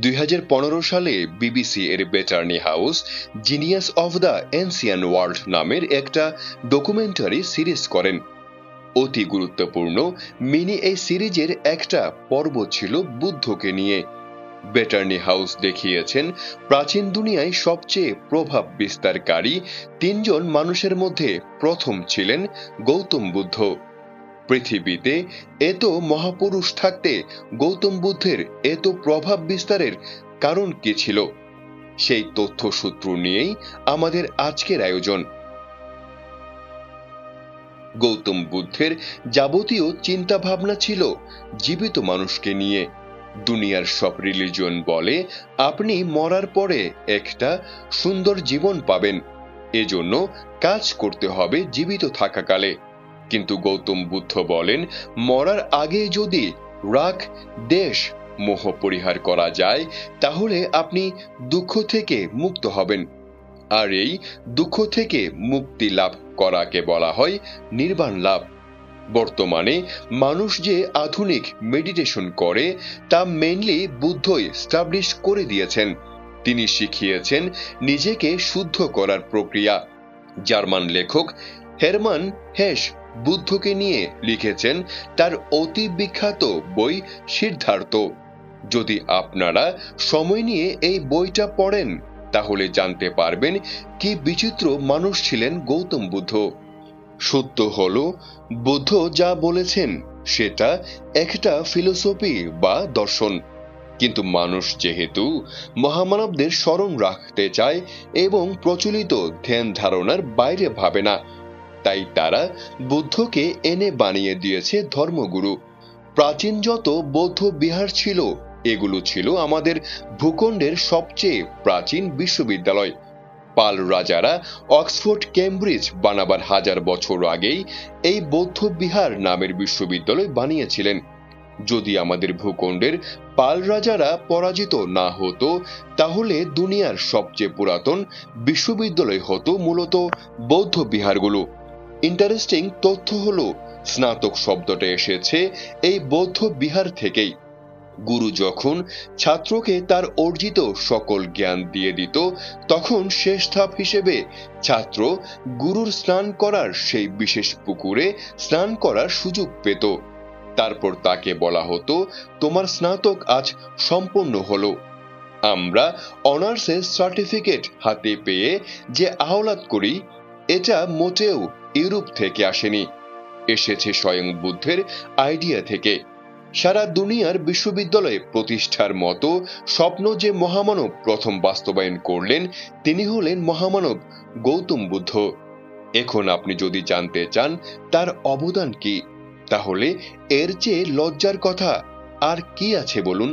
2015 সালে বিবিসি এর Bettany Hughes genius of the ancient world নামের একটা ডকুমেন্টারি সিরিজ করেন। অতি গুরুত্বপূর্ণ মিনি এই সিরিজের একটা পর্ব ছিল বুদ্ধকে নিয়ে। বেটারনি হাউস দেখিয়েছেন প্রাচীন দুনিয়ায় সবচেয়ে প্রভাব বিস্তারকারী তিনজন মানুষের মধ্যে প্রথম ছিলেন গৌতম বুদ্ধ। পৃথিবীতে এত মহাপুরুষ থাকতে গৌতম বুদ্ধের এত প্রভাব বিস্তারের কারণ কি ছিল, সেই তথ্যসূত্র নিয়েই আমাদের আজকের আয়োজন। গৌতম বুদ্ধের যাবতীয় চিন্তা ভাবনা ছিল জীবিত মানুষকে নিয়ে। দুনিয়ার সব রিলিজিয়ন বলে আপনি মরার পরে একটা সুন্দর জীবন পাবেন, এজন্য কাজ করতে হবে জীবিত থাকাকালে। কিন্তু গৌতম বুদ্ধ বলেন মরার আগে যদি রাগ, দেশ, মোহ পরিহার করা যায় তাহলে আপনি দুঃখ থেকে মুক্ত হবেন। আর এই দুঃখ থেকে মুক্তি লাভ করাকে বলা হয় নির্বাণ লাভ। বর্তমানে মানুষ যে আধুনিক মেডিটেশন করে তা মেইনলি বুদ্ধই স্টাবলিশ করে দিয়েছেন। তিনি শিখিয়েছেন নিজেকে শুদ্ধ করার প্রক্রিয়া। জার্মান লেখক হেরমান হেস বুদ্ধকে নিয়ে লিখেছেন তার অতি বিখ্যাত বই সিদ্ধার্থ। যদি আপনারা সময় নিয়ে এই বইটা পড়েন তাহলে জানতে পারবেন কি বিচিত্র মানুষ ছিলেন গৌতম বুদ্ধ। সত্য হলো বুদ্ধ যা বলেছেন সেটা একটা ফিলোসফি বা দর্শন, কিন্তু মানুষ যেহেতু মহামানবদের স্মরণ রাখতে চায় এবং প্রচলিত ধ্যান ধারণার বাইরে ভাবে না, তাই তারা বুদ্ধকে এনে বানিয়ে দিয়েছে ধর্মগুরু। প্রাচীন যত বৌদ্ধ বিহার ছিল এগুলো ছিল আমাদের ভূখণ্ডের সবচেয়ে প্রাচীন বিশ্ববিদ্যালয়। পাল রাজারা অক্সফোর্ড, কেমব্রিজ বানাবার 1000 বছর আগেই এই বৌদ্ধ বিহার নামের বিশ্ববিদ্যালয় বানিয়েছিলেন। যদি আমাদের ভূখণ্ডের পাল রাজারা পরাজিত না হতো তাহলে দুনিয়ার সবচেয়ে পুরাতন বিশ্ববিদ্যালয় হতো মূলত বৌদ্ধ বিহারগুলো। ইন্টারেস্টিং তথ্য হলো স্নাতক শব্দটা এসেছে এই বৌদ্ধ বিহার থেকেই। গুরু যখন ছাত্রকে তার অর্জিত সকল জ্ঞান দিয়ে দিত তখন শেষ ধাপ হিসেবে ছাত্র গুরুর স্নান করার সেই বিশেষ পুকুরে স্নান করার সুযোগ পেত। তারপর তাকে বলা হতো তোমার স্নাতক আজ সম্পন্ন হলো। আমরা অনার্সের সার্টিফিকেট হাতে পেয়ে যে আহ্লাদ করি এটা মোটেও ইউরোপ থেকে আসেনি, এসেছে স্বয়ং বুদ্ধের আইডিয়া থেকে। সারা দুনিয়ার বিশ্ববিদ্যালয়ে প্রতিষ্ঠার মতো স্বপ্ন যে মহামানব প্রথম বাস্তবায়ন করলেন তিনি হলেন মহামানব গৌতম বুদ্ধ। এখন আপনি যদি জানতে চান তার অবদান কি, তাহলে এর চেয়ে লজ্জার কথা আর কি আছে বলুন।